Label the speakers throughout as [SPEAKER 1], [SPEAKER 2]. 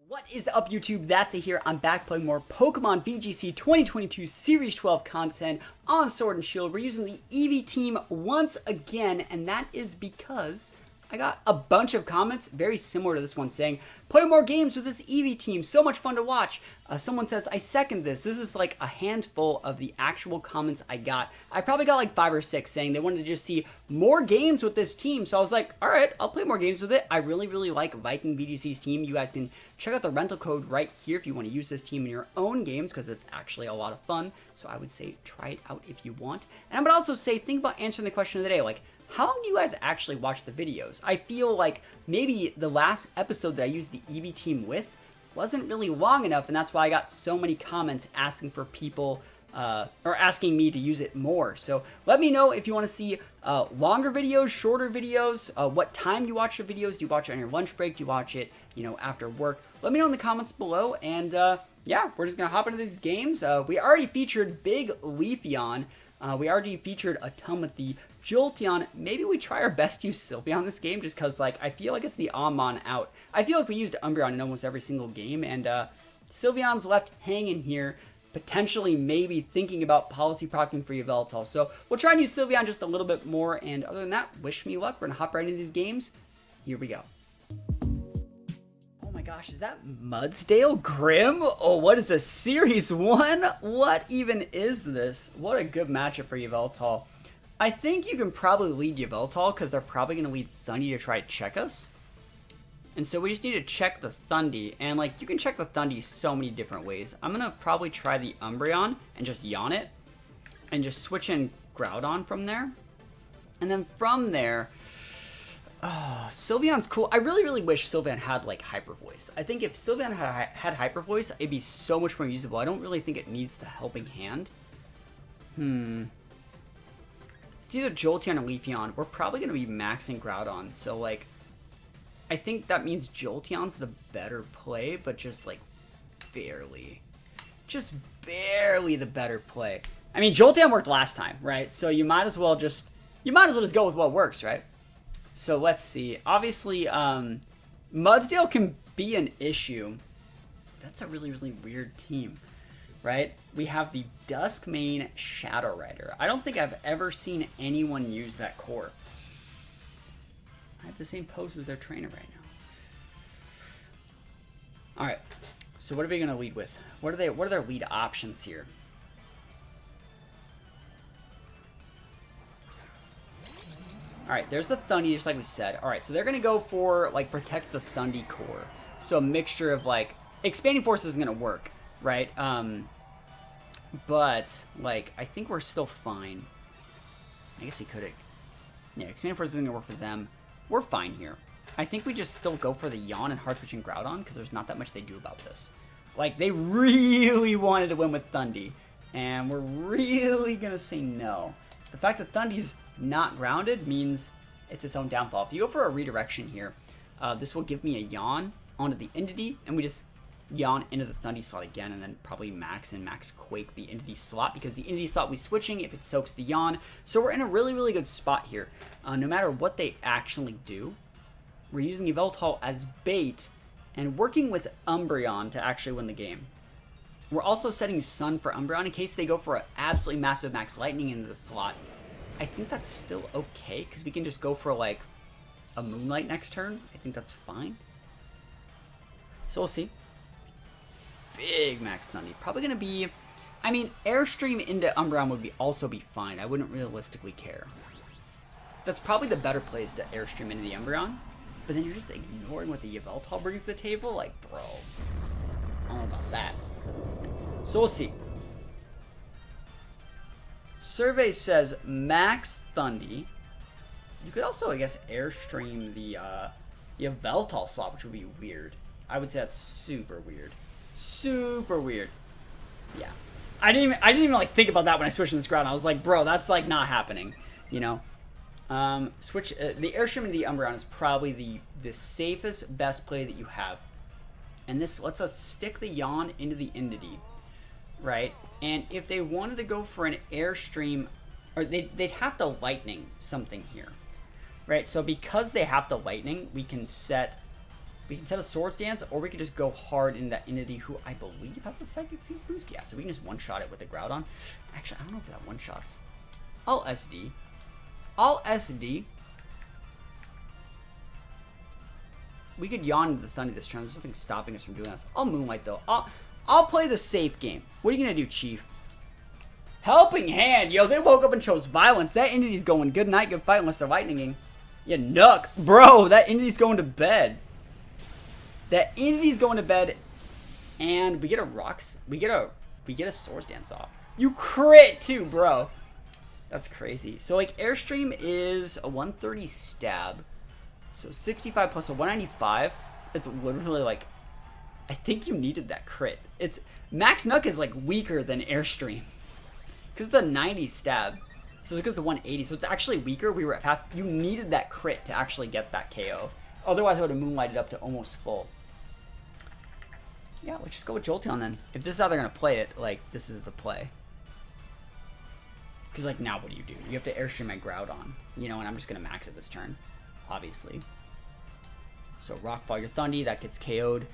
[SPEAKER 1] What is up, YouTube? That's it here. I'm back playing more Pokemon VGC 2022 Series 12 content on Sword and Shield. We're using the Eevee team once again, and that is because I got a bunch of comments very similar to this one saying, play more games with this Eevee team, so much fun to watch. Someone says, I second this. This is like a handful of the actual comments I got. I probably got like 5 or 6 saying they wanted to just see more games with this team. So I was like, all right, I'll play more games with it. I really like Viking VGC's team. You guys can check out the rental code right here if you want to use this team in your own games because it's actually a lot of fun. So I would say try it out if you want. And I would also say, think about answering the question of the day, like, how long do you guys actually watch the videos? I feel like maybe the last episode that I used the Eevee team with wasn't really long enough, and that's why I got so many comments asking for people, or asking me to use it more. So let me know if you want to see longer videos, shorter videos, what time you watch the videos. Do you watch it on your lunch break? Do you watch it, you know, after work? Let me know in the comments below, and yeah, we're just going to hop into these games. We already featured Big Leafeon. We already featured a ton with the Jolteon. Maybe we try our best to use Sylveon this game just because, like, I feel like it's the on out. I feel like we used Umbreon in almost every single game, and Sylveon's left hanging here, potentially maybe thinking about policy procking for Yveltal. So we'll try and use Sylveon just a little bit more, and other than that, wish me luck. We're going to hop right into these games. Here we go. Oh my gosh, is that Mudsdale Grim? Oh, what is this? Series 1? What even is this? What a good matchup for Yveltal. I think you can probably lead Yveltal because they're probably going to lead Thundy to try to check us. And so we just need to check the Thundy. And like, you can check the Thundy so many different ways. I'm going to probably try the Umbreon and just yawn it. And just switch in Groudon from there. And then from there, Sylveon's cool. I really wish Sylveon had like Hyper Voice. I think if Sylveon had Hyper Voice, it'd be so much more usable. I don't really think it needs the helping hand. It's either Jolteon or Leafeon. We're probably going to be maxing Groudon. So like, I think that means Jolteon's the better play, but just like barely. Just barely the better play. I mean, Jolteon worked last time, right? So you might as well just go with what works, right? So let's see. Obviously, Mudsdale can be an issue. That's a really weird team, right? We have the Duskmane Shadow Rider. I don't think I've ever seen anyone use that core. I have the same pose as their trainer right now. Alright, so what are we going to lead with? What are their lead options here? Alright, there's the Thundy, just like we said. Alright, so they're going to go for, like, protect the Thundy core. So a mixture of, like, Expanding Force isn't going to work, right? But, like, I think we're still fine. I guess we could have... Yeah, Expanding Force isn't going to work for them. We're fine here. I think we just still go for the Yawn and Hard Switching Groudon, because there's not that much they do about this. Like, they really wanted to win with Thundy, and we're really going to say no. The fact that Thundy's not grounded means it's its own downfall. If you go for a redirection here, this will give me a Yawn onto the Entity, and we just Yawn into the Thundy slot again, and then probably Max Quake the Entity slot, because the Entity slot we switching if it soaks the Yawn. So we're in a really good spot here. No matter what they actually do, we're using Yveltal as bait and working with Umbreon to actually win the game. We're also setting Sun for Umbreon in case they go for an absolutely massive Max Lightning into the slot. I think that's still okay, because we can just go for like a Moonlight next turn. I think that's fine. So we'll see. Big Max Thundy. Probably going to be... I mean, Airstream into Umbreon would also be fine. I wouldn't realistically care. That's probably the better plays to Airstream into the Umbreon. But then you're just ignoring what the Yveltal brings to the table? Like, bro. I don't know about that. So we'll see. Survey says Max Thundy. You could also, I guess, Airstream the Yveltal slot, which would be weird. I would say that's super weird. Super weird. Yeah. I didn't even like think about that when I switched in this ground. I was like, bro, that's like not happening. You know? Switch the Airstream and the Umbreon is probably the safest, best play that you have. And this lets us stick the Yawn into the Entity. Right? And if they wanted to go for an Airstream, or they'd have to Lightning something here. Right? So because they have to Lightning, we can set We can set a Swords Dance, or we could just go hard in that Entity, who I believe has a Psychic Seeds boost. Yeah, so we can just one-shot it with the Groudon. Actually, I don't know if that one-shots. I'll SD. I'll SD. We could yawn into the Thundy this turn. There's nothing stopping us from doing this. I'll Moonlight, though. I'll play the safe game. What are you going to do, Chief? Helping Hand. Yo, they woke up and chose Violence. That Entity's going good night, good fight unless they're Lightninging. Yeah, Nook. Bro, that Entity's going to bed. That Entity's going to bed. And we get a Rocks. We get a Swords Dance off. You crit, too, bro. That's crazy. So, like, Airstream is a 130 stab. So 65 plus a 195, it's literally like, I think you needed that crit. It's Max Nook is like weaker than Airstream because it's a 90 stab, so it goes to 180. So it's actually weaker. We were at half. You needed that crit to actually get that KO. Otherwise, I would have Moonlighted up to almost full. Yeah, let's just go with Jolteon then. If this is how they're gonna play it, like this is the play. Because like now, what do? You have to Airstream my Groudon, you know, and I'm just gonna max it this turn. Obviously. So Rockfall your Thundy, that gets KO'd.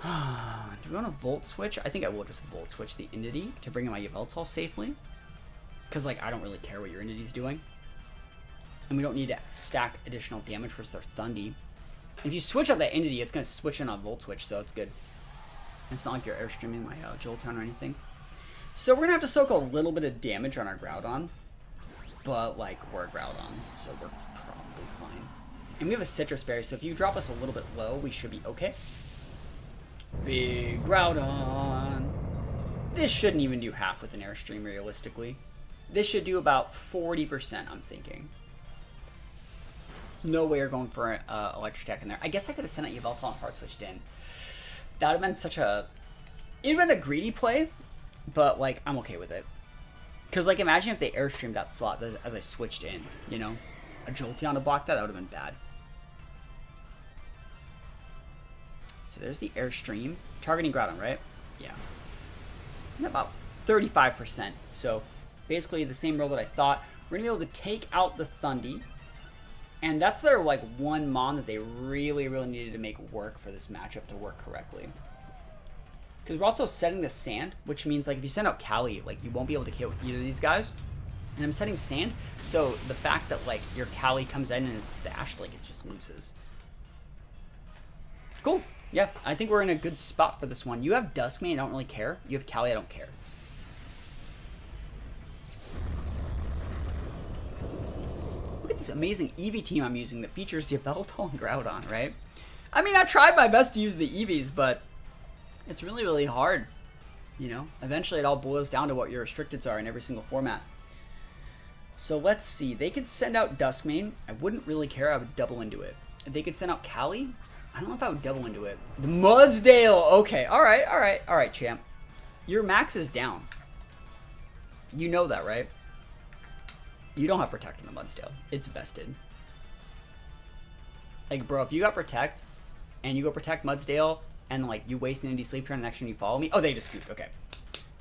[SPEAKER 1] Do we want to Volt Switch? I think I will just Volt Switch the Entity to bring in my Yveltal safely. Because, like, I don't really care what your Entity's doing. And we don't need to stack additional damage versus their Thundy. If you switch out that Entity, it's going to switch in on Volt Switch, so it's good. It's not like you're Airstreaming my Jolteon or anything. So we're going to have to soak a little bit of damage on our Groudon. But, like, we're a Groudon, so we're probably fine. And we have a Citrus Berry, so if you drop us a little bit low, we should be okay. Big Groudon. This shouldn't even do half with an Airstream, realistically. This should do about 40%, I'm thinking. No way you're going for an Electric Attack in there. I guess I could have sent out Yveltal and Hard Switched in. That would have been such a... It would have been a greedy play, but, like, I'm okay with it. Because, like, imagine if they Airstreamed that slot as I switched in, you know? A Jolteon to block that, that would have been bad. So there's the Airstream. Targeting Groudon, right? Yeah. And about 35%. So, basically the same roll that I thought. We're going to be able to take out the Thundy. And that's their, like, one Mon that they really, really needed to make work for this matchup to work correctly. Because we're also setting the Sand, which means, like, if you send out Cali, like, you won't be able to kill either of these guys. And I'm setting Sand, so the fact that, like, your Cali comes in and it's sashed, like, it just loses. Cool. Yeah, I think we're in a good spot for this one. You have Duskmane, I don't really care. You have Cali, I don't care. Look at this amazing Eevee team I'm using that features Yveltal and Groudon, right? I mean, I tried my best to use the Eevees, but it's really, really hard. You know, eventually it all boils down to what your restricteds are in every single format. So let's see. They could send out Duskmane. I wouldn't really care. I would double into it. If they could send out Cali, I don't know if I would double into it. The Mudsdale. Okay. All right. All right. All right, champ. Your max is down. You know that, right? You don't have Protect in the Mudsdale. It's vested. Like, bro, if you got Protect and you go Protect Mudsdale and, like, you waste an indie sleep turn and next turn you follow me. Oh, they just scooped. Okay.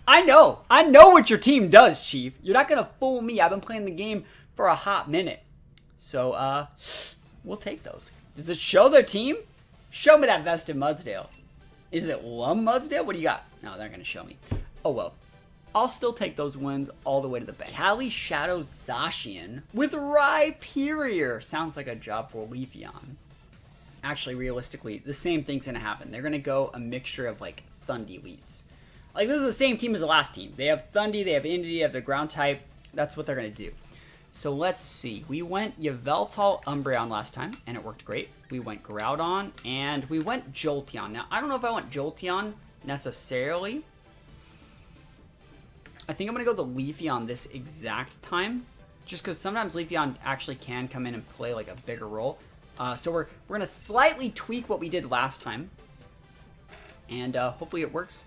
[SPEAKER 1] I know what your team does, Chief. You're not going to fool me. I've been playing the game for a hot minute. So, we'll take those. Does it show their team? Show me that vested Mudsdale. Is it one Mudsdale? What do you got? No, they're not going to show me. Oh, well. I'll still take those wins all the way to the bank. Cali Shadow Zacian with Rhyperior. Sounds like a job for Leafeon. Actually, realistically, the same thing's going to happen. They're going to go a mixture of, like, Thundy leads. Like, this is the same team as the last team. They have Thundy, they have Entity, they have the ground type. That's what they're going to do. So let's see. We went Yveltal Umbreon last time, and it worked great. We went Groudon, and we went Jolteon. Now, I don't know if I want Jolteon necessarily. I think I'm going to go the Leafeon this exact time, just because sometimes Leafeon actually can come in and play, like, a bigger role. So we're going to slightly tweak what we did last time, and hopefully it works.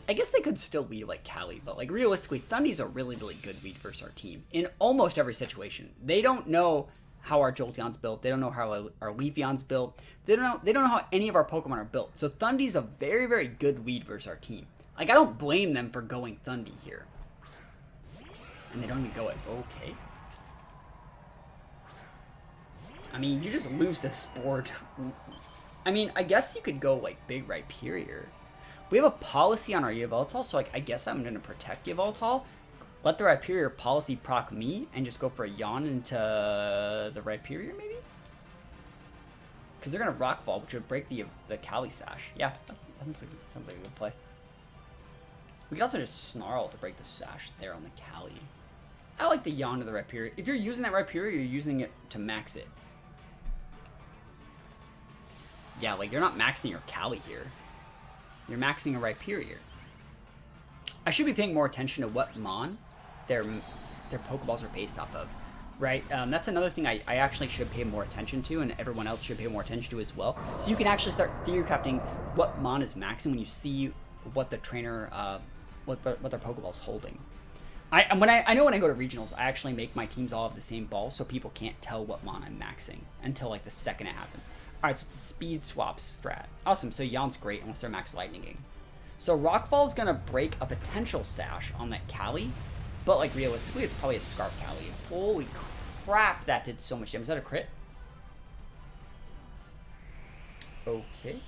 [SPEAKER 1] I guess they could still lead like Cali, but like realistically, Thundy's a really, really good lead versus our team in almost every situation. They don't know how our Jolteon's built. They don't know how our Leafeon's built. They don't know how any of our Pokemon are built. So Thundy's a very, very good lead versus our team. Like, I don't blame them for going Thundy here. And they don't even go it. Okay. I mean, you just lose this board I mean, I guess you could go, like, big Rhyperior. We have a policy on our Yveltal, so, like, I guess I'm going to protect Yveltal. Let the Rhyperior policy proc me, and just go for a Yawn into the Rhyperior, maybe? Because they're going to Rockfall, which would break the Cali Sash. Yeah, that sounds like a good play. We could also just Snarl to break the Sash there on the Cali. I like the Yawn to the Rhyperior. If you're using that Rhyperior, you're using it to max it. Yeah, like, you're not maxing your Cali here. You're maxing a Rhyperior. I should be paying more attention to what Mon their Pokeballs are based off of, right? That's another thing I actually should pay more attention to, and everyone else should pay more attention to as well. So you can actually start theory crafting what Mon is maxing when you see what the trainer, what their Pokeball's holding. I know when I go to regionals, I actually make my teams all have the same ball, so people can't tell what Mon I'm maxing until like the second it happens. All right, so it's a speed swap strat. Awesome. So Yawn's great unless they're max lightninging. So Rockfall is gonna break a potential Sash on that Cali, but like realistically, it's probably a Scarf Cali. Holy crap, that did so much damage. Is that a crit? Okay,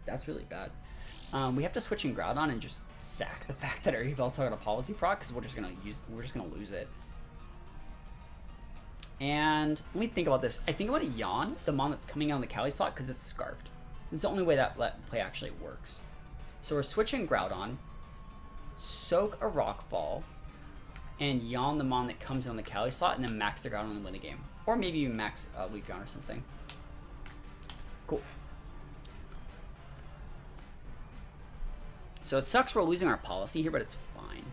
[SPEAKER 1] that's really bad. We have to switch in Groudon and just sack the fact that our Yveltal got a policy proc, because we're just gonna lose it. And let me think about this. I think I want to Yawn the Mon that's coming out on the Cali slot because it's Scarfed. It's the only way that play actually works. So we're switching Groudon, soak a Rockfall, and Yawn the Mon that comes in on the Cali slot, and then max the Groudon and win the game. Or maybe even max Leafeon or something. Cool. So it sucks we're losing our policy here, but it's fine.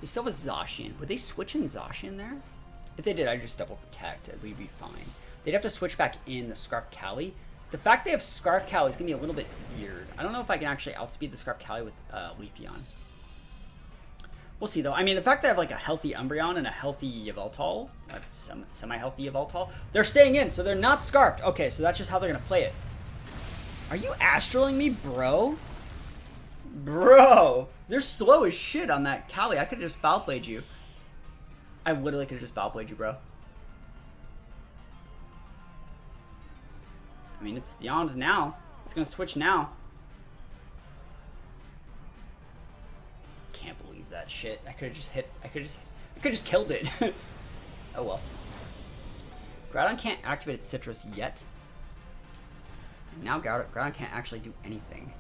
[SPEAKER 1] They still have a Zacian. Would they switch in Zacian there? If they did, I'd just double protect. We'd be fine. They'd have to switch back in the Scarf Cali. The fact they have Scarf Cali is going to be a little bit weird. I don't know if I can actually outspeed the Scarf Cali with Leafeon. We'll see, though. I mean, the fact that I have like a healthy Umbreon and a healthy Yveltal, semi-healthy Yveltal, they're staying in, so they're not Scarfed. Okay, so that's just how they're going to play it. Are you astraling me, bro? Bro, they're slow as shit on that Cali. I could have just foul played you. I literally could have just foul played you, bro. I mean, it's Yawned now. It's gonna switch now. Can't believe that shit. I could have just hit. I could have just killed it. Oh well. Groudon can't activate its Citrus yet. And now Groudon can't actually do anything.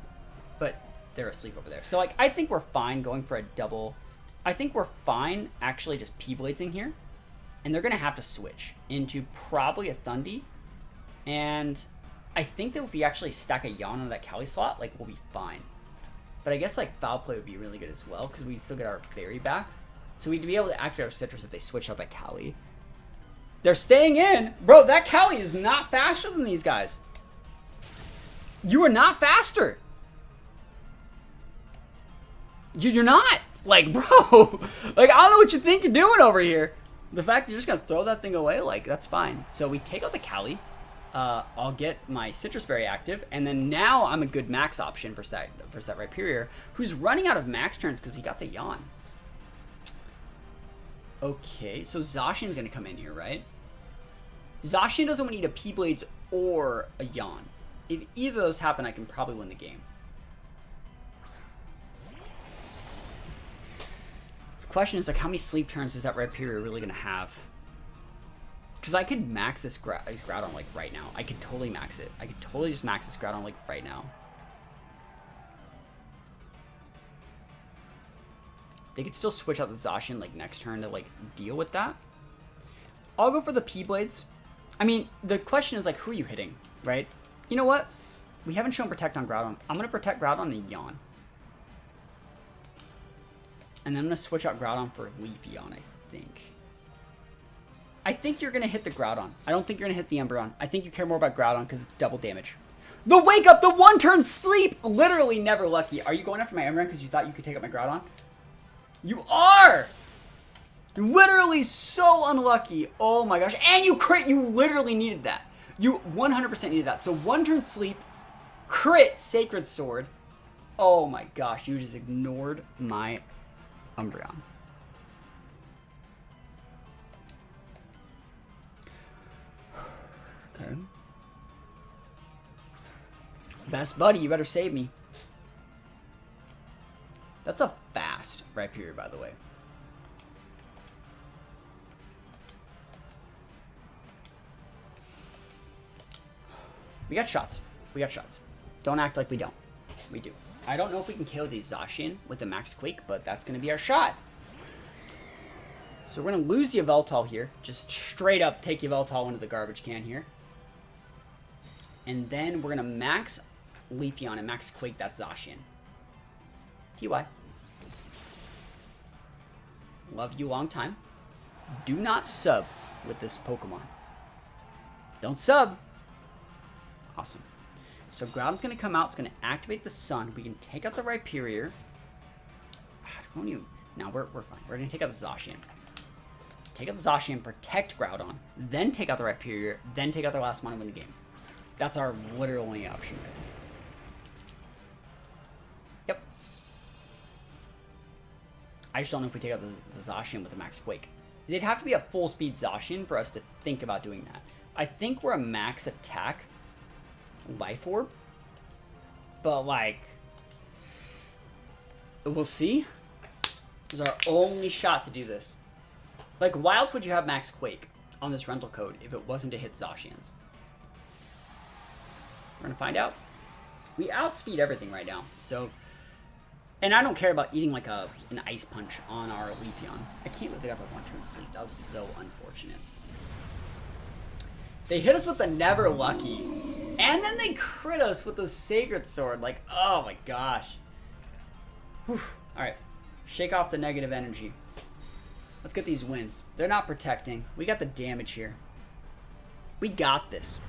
[SPEAKER 1] But they're asleep over there. So like, I think we're fine going for a double. I think we're fine actually just P-Bladesing here. And they're going to have to switch into probably a Thundy. And I think that if we actually stack a Yawn on that Cali slot, like, we'll be fine. But I guess like Foul Play would be really good as well, because we'd still get our Berry back. So we'd be able to activate our Citrus if they switch out that Cali. They're staying in. Bro, that Cali is not faster than these guys. You are not faster. You're not. Like, bro. Like, I don't know what you think you're doing over here. The fact that you're just going to throw that thing away, like, that's fine. So we take out the Cali. I'll get my Citrus Berry active. And then now I'm a good max option for that Rhyperior, who's running out of max turns because we got the Yawn. Okay, so Zacian's going to come in here, right? Zacian doesn't need a P-Blades or a Yawn. If either of those happen, I can probably win the game. The question is, like, how many sleep turns is that Rhyperior really going to have? Because I could max this Groudon, like, right now. I could totally max it. I could totally just max this Groudon, like, right now. They could still switch out the Zacian, like, next turn to, like, deal with that. I'll go for the P-Blades. I mean, the question is, like, who are you hitting, right? You know what? We haven't shown Protect on Groudon. I'm going to Protect Groudon and Yawn. And then I'm going to switch out Groudon for Leafeon, I think. I think you're going to hit the Groudon. I don't think you're going to hit the Umbreon. I think you care more about Groudon because it's double damage. The Wake Up, the one-turn sleep! Literally never lucky. Are you going after my Umbreon because you thought you could take out my Groudon? You are! You're literally so unlucky. Oh my gosh. And you crit! You literally needed that. You 100% needed that. So one-turn sleep, crit Sacred Sword. Oh my gosh. You just ignored my Umbreon. Best buddy, you better save me. That's a fast Rhyperior, by the way. We got shots. We got shots. Don't act like we don't. We do. I don't know if we can KO the Zacian with the Max Quake, but that's going to be our shot. So we're going to lose the Yveltal here. Just straight up take Yveltal into the garbage can here. And then we're going to max Leafeon and Max Quake that Zacian. TY. Love you long time. Do not sub with this Pokemon. Don't sub. Awesome. So Groudon's going to come out. It's going to activate the Sun. We can take out the Rhyperior. No, we're fine. We're going to take out the Zacian. Take out the Zacian, protect Groudon, then take out the Rhyperior, then take out their last mono, win the game. That's our literal only option. Yep. I just don't know if we take out the Zacian with the Max Quake. It'd have to be a full speed Zacian for us to think about doing that. I think we're a max attack Life Orb, but like, we'll see. This is our only shot to do this. Like, why else would you have Max Quake on this rental code if it wasn't to hit Zacians? We're gonna find out. We outspeed everything right now, so. And I don't care about eating like an Ice Punch on our Leafeon. I can't believe they got the 1-turn sleep. That was so unfortunate. They hit us with the Never Lucky, and then they crit us with the Sacred Sword. Like, oh my gosh. Whew. All right, shake off the negative energy. Let's get these wins. They're not protecting. We got the damage here. We got this.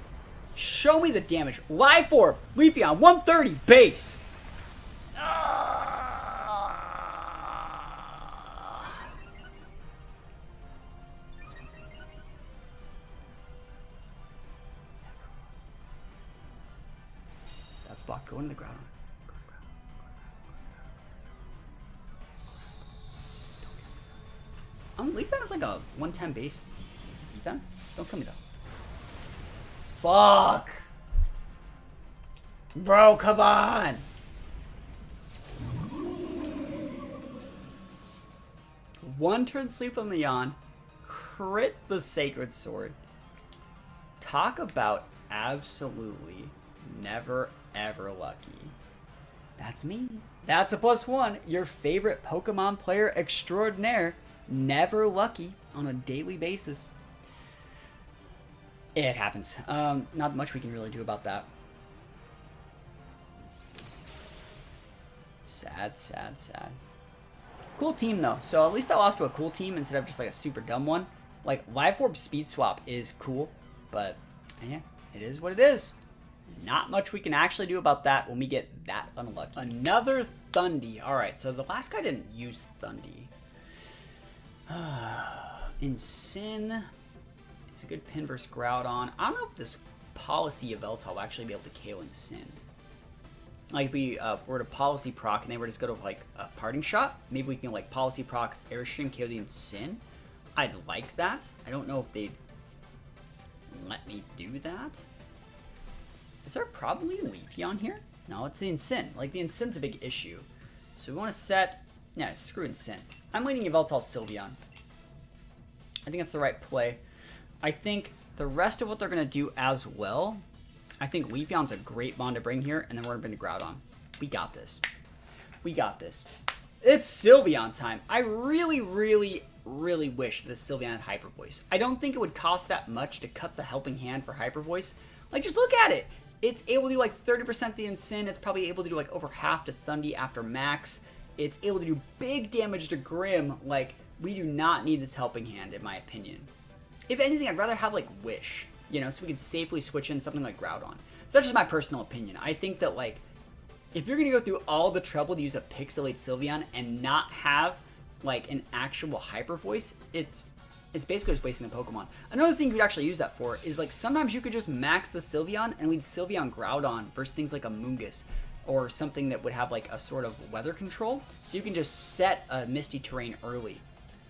[SPEAKER 1] Show me the damage. Life Orb, Leafeon, 130 base. That's blocked. Go into the ground. Leafeon is like a 110 base defense. Don't kill me though. Fuck! Bro, come on! One turn sleep on the Yawn. Crit the Sacred Sword. Talk about absolutely never ever lucky. That's me. That's a +1. Your favorite Pokemon player extraordinaire. Never lucky on a daily basis. It happens. Not much we can really do about that. Sad, sad, sad. Cool team though. So at least I lost to a cool team instead of just like a super dumb one. Like Life Orb Speed Swap is cool, but yeah, it is what it is. Not much we can actually do about that when we get that unlucky. Another Thundy. Alright, so the last guy didn't use Thundy. In Sin is a good pin versus Groudon. I don't know if this policy of Yveltal will actually be able to KO in Sin. Like if we were to policy proc and they were to just go to like a parting shot, maybe we can like policy proc Airstream KO the Sin. I'd like that. I don't know if they'd let me do that. Is there probably a Leafeon here? No, it's the Incin. Like the Incin's a big issue. So we want to set. Yeah, screw Incin. I'm leaning Yveltal Sylveon. I think that's the right play. I think the rest of what they're going to do as well, I think Leafeon's a great bond to bring here, and then we're going to bring the Groudon. We got this. We got this. It's Sylveon time. I really, really, really wish this Sylveon had Hyper Voice. I don't think it would cost that much to cut the helping hand for Hyper Voice. Like, just look at it. It's able to do like 30% the Incin. It's probably able to do like over half to Thundy after max. It's able to do big damage to Grim. Like, we do not need this helping hand, in my opinion. If anything, I'd rather have, like, Wish, you know, so we can safely switch in something like Groudon. So that's just my personal opinion. I think that, like, if you're going to go through all the trouble to use a Pixelate Sylveon and not have, like, an actual Hyper Voice, it's basically just wasting the Pokemon. Another thing we'd actually use that for is, like, sometimes you could just max the Sylveon and lead Sylveon Groudon versus things like a Moongus, or something that would have like a sort of weather control, so you can just set a misty terrain early.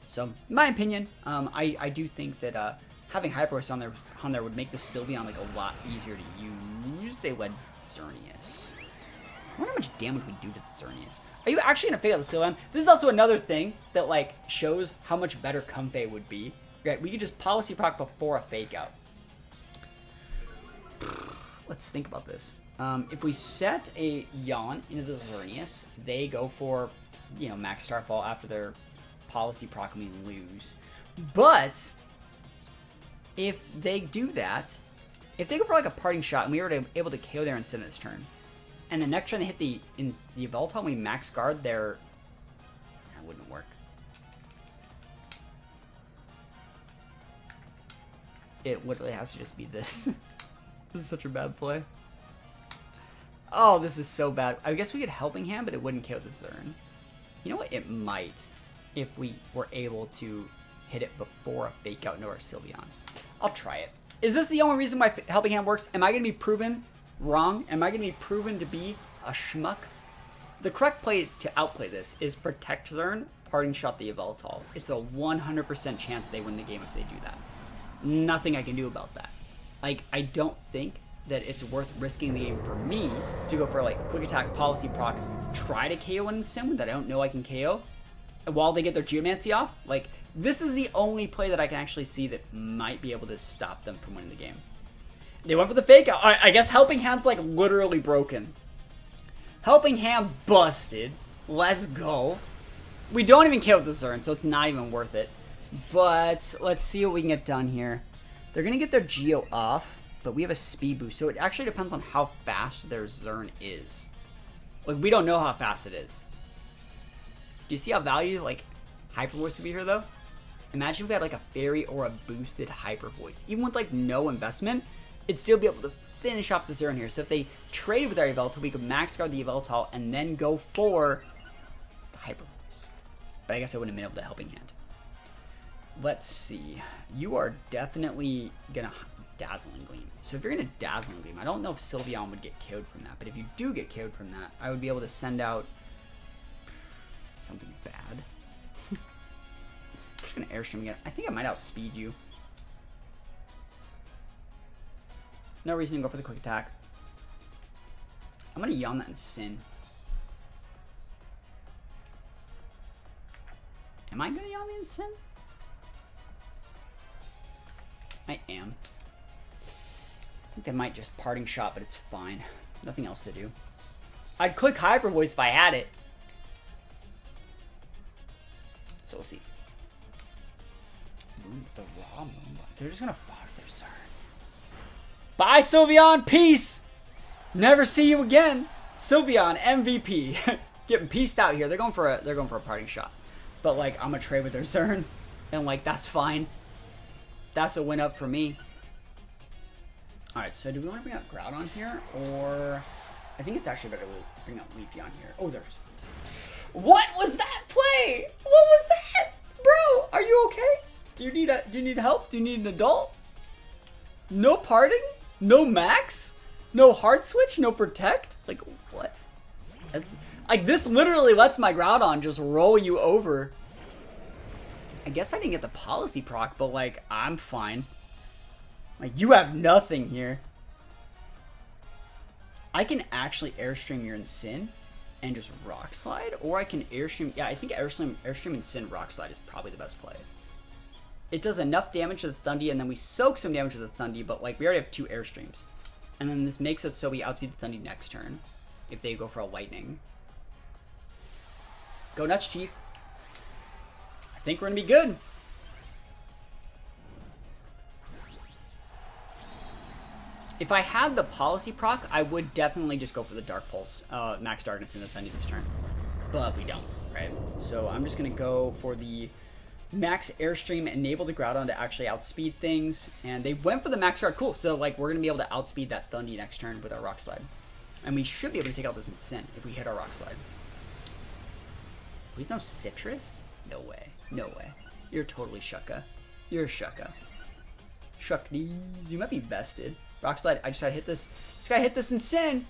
[SPEAKER 1] So in my opinion, I do think that having Hyper Voice on there would make the Sylveon like a lot easier to use. They led Xerneas. I wonder how much damage we do to the Xerneas. Are you actually gonna fake out the Sylveon? This is also another thing that like shows how much better Comfey would be. Right? We could just policy proc before a fake out. Let's think about this. If we set a Yawn into the Xerneas, they go for, you know, max Starfall after their policy proc and we lose. But if they do that, if they go for like a parting shot and we were able to KO their Incin this turn, and the next turn they hit the Yveltal and we max guard their... That wouldn't work. It literally has to just be this. This is such a bad play. Oh, this is so bad. I guess we could Helping Hand, but it wouldn't KO the Zern. You know what? It might if we were able to hit it before a fake out into our Sylveon. I'll try it. Is this the only reason why Helping Hand works? Am I going to be proven wrong? Am I going to be proven to be a schmuck? The correct play to outplay this is Protect Zern, Parting Shot the Yveltal. It's a 100% chance they win the game if they do that. Nothing I can do about that. Like, I don't think that it's worth risking the game for me to go for like Quick Attack, Policy Proc, try to KO an Incin that I don't know I can KO while they get their Geomancy off. Like, this is the only play that I can actually see that might be able to stop them from winning the game. They went for the fake out. I guess Helping Hand's like literally broken. Helping Hand busted. Let's go. We don't even KO the Zern, so it's not even worth it. But let's see what we can get done here. They're going to get their Geo off, but we have a speed boost, so it actually depends on how fast their Zern is. Like, we don't know how fast it is. Do you see how valuable, like, Hyper Voice would be here, though? Imagine if we had, like, a Fairy or a boosted Hyper Voice. Even with, like, no investment, it'd still be able to finish off the Zern here. So if they traded with our Yveltal, we could max guard the Yveltal and then go for the Hyper Voice. But I guess I wouldn't have been able to Helping Hand. Let's see. You are definitely gonna Dazzling Gleam. So if you're gonna Dazzling Gleam, I don't know if Sylveon would get KO'd from that, but if you do get KO'd from that, I would be able to send out something bad. I'm just gonna Airstream again. I think I might outspeed you. No reason to go for the Quick Attack. I'm gonna Yawn that Incin. Am I gonna Yawn the Incin? I am. I think they might just Parting Shot, but it's fine. Nothing else to do. I'd click Hyper Voice if I had it. So we'll see. The raw Moonlight. They're just gonna fog their Zern. Bye, Sylveon. Peace. Never see you again. Sylveon MVP. Getting pieced out here. They're going for a Parting Shot. But like, I'm gonna trade with their Zern, and like that's fine. That's a win up for me. Alright, so do we want to bring out Groudon here? Or... I think it's actually better to bring out Leafy on here. Oh, there's... What was that play? What was that? Bro, are you okay? Do you need help? Do you need an adult? No parting? No max? No hard switch? No protect? Like, what? That's... Like, this literally lets my Groudon just roll you over. I guess I didn't get the policy proc, but like, I'm fine. Like, you have nothing here. I can actually Airstream your Incin and just Rock Slide, or I can Airstream... Yeah, I think Airstream Incin Rock Slide is probably the best play. It does enough damage to the Thundy, and then we soak some damage to the Thundy, but like, we already have 2 Airstreams. And then this makes it so we outspeed the Thundy next turn, if they go for a Lightning. Go nuts, Chief. I think we're gonna be good. If I had the policy proc, I would definitely just go for the Dark Pulse, Max Darkness in the Thundy this turn. But we don't, right? So I'm just gonna go for the Max Airstream, enable the Groudon to actually outspeed things. And they went for the Max Guard, cool. So like, we're gonna be able to outspeed that Thundy next turn with our Rock Slide. And we should be able to take out this Incin if we hit our Rock Slide. Please no Citrus? No way. No way. You're totally Shucka. You're a Shucka. Shuck these. You might be bested. Rock Slide. I just gotta hit this. Just gotta hit this Incin.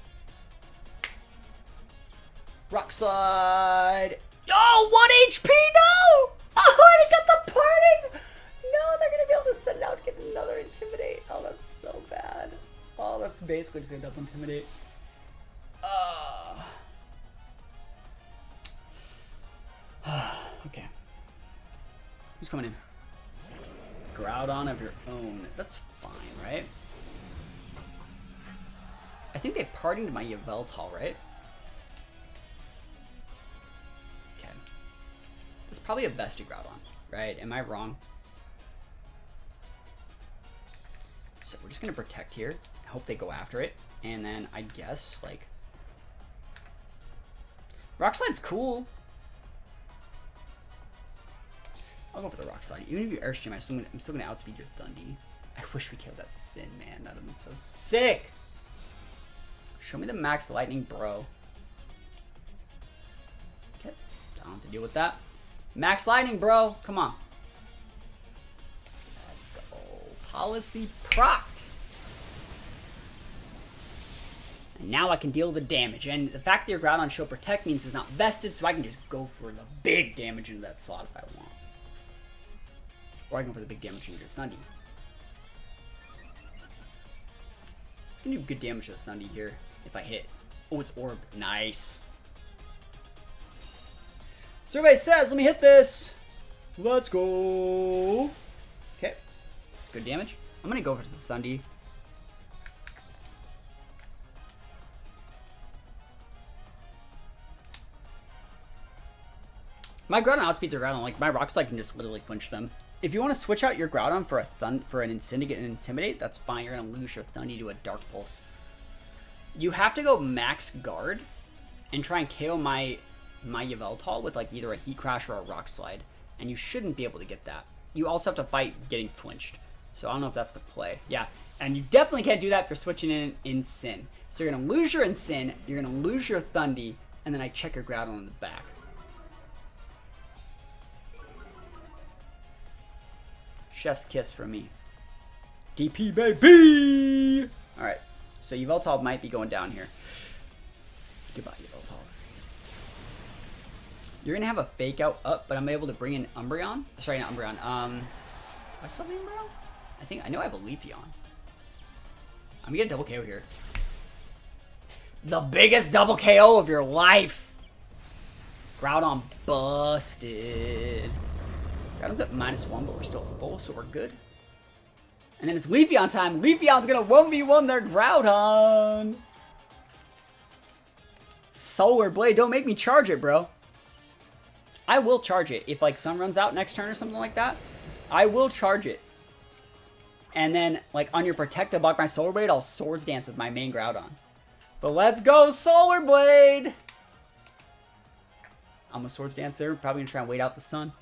[SPEAKER 1] Rock Slide. Oh, 1 HP. No! Oh, I got the parting. No, they're gonna be able to send out, get another Intimidate. Oh, that's so bad. Oh, that's basically just gonna double Intimidate. Okay. Who's coming in? Groudon of your own. That's fine, right? I think they pardoned my Yveltal, right? Okay. That's probably a bestie Groudon, right? Am I wrong? So we're just gonna protect here. I hope they go after it. And then I guess, like... Rock Slide's cool. I'll go for the Rock Slide. Even if you Airstream, I'm still gonna outspeed your Thundy. I wish we killed that Sin, man. That would have been so sick. Show me the Max Lightning, bro. Okay, don't have to deal with that. Max Lightning, bro. Come on. Let's go. Policy procced. And now I can deal the damage. And the fact that your Groudon Show Protect means it's not vested, so I can just go for the big damage into that slot if I want. Or I can go for the big damage into your Thundy. It's gonna do good damage to the Thundy here if I hit. Oh, it's Orb. Nice. Survey says, let me hit this. Let's go. Okay. It's good damage. I'm gonna go over to the Thundy. My Groudon outspeeds a Groudon. Like, my Rock Slide can just literally flinch them. If you want to switch out your Groudon for an Incinerate and Intimidate, that's fine. You're going to lose your Thundy to a Dark Pulse. You have to go max guard and try and KO my Yveltal with like either a Heat Crash or a Rock Slide. And you shouldn't be able to get that. You also have to fight getting flinched. So I don't know if that's the play. Yeah, and you definitely can't do that if you're switching in Sin. So you're going to lose your Incin, you're going to lose your Thundy, and then I check your Groudon in the back. Chef's kiss for me. DP, baby! Alright, so Yveltal might be going down here. Goodbye, Yveltal. You're going to have a Fake Out up, but I'm able to bring in Umbreon. Sorry, not Umbreon. Do I still have the Umbreon? I know I have a Leafeon. I'm going to get a double KO here. The biggest double KO of your life! Groudon busted. Groudon's at -1, but we're still full, so we're good. And then it's Leafeon time. Leafeon's gonna 1v1 their Groudon. Solar Blade, don't make me charge it, bro. I will charge it. If, like, Sun runs out next turn or something like that, I will charge it. And then, like, on your Protect to block my Solar Blade, I'll Swords Dance with my main Groudon. But let's go, Solar Blade! I'm a Swords Dance there. Probably gonna try and wait out the sun.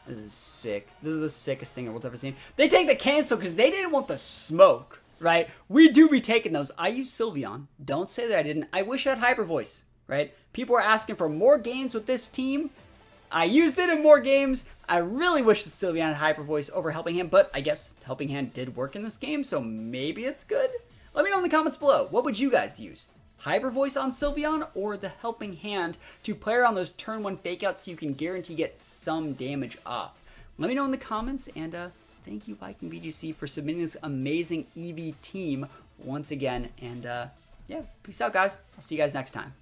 [SPEAKER 1] This is sick. This is the sickest thing the world's ever seen. They take the cancel because they didn't want the smoke, right? We do be taking those. I use Sylveon. Don't say that I didn't. I wish I had Hyper Voice, right? People are asking for more games with this team. I used it in more games. I really wish that Sylveon had Hyper Voice over Helping Hand, but I guess Helping Hand did work in this game, so maybe it's good. Let me know in the comments below. What would you guys use? Hyper Voice on Sylveon or the Helping Hand to play around those turn 1 fake outs so you can guarantee get some damage off? Let me know in the comments, and thank you Viking VGC for submitting this amazing Eevee team once again. And yeah, peace out guys. I'll see you guys next time.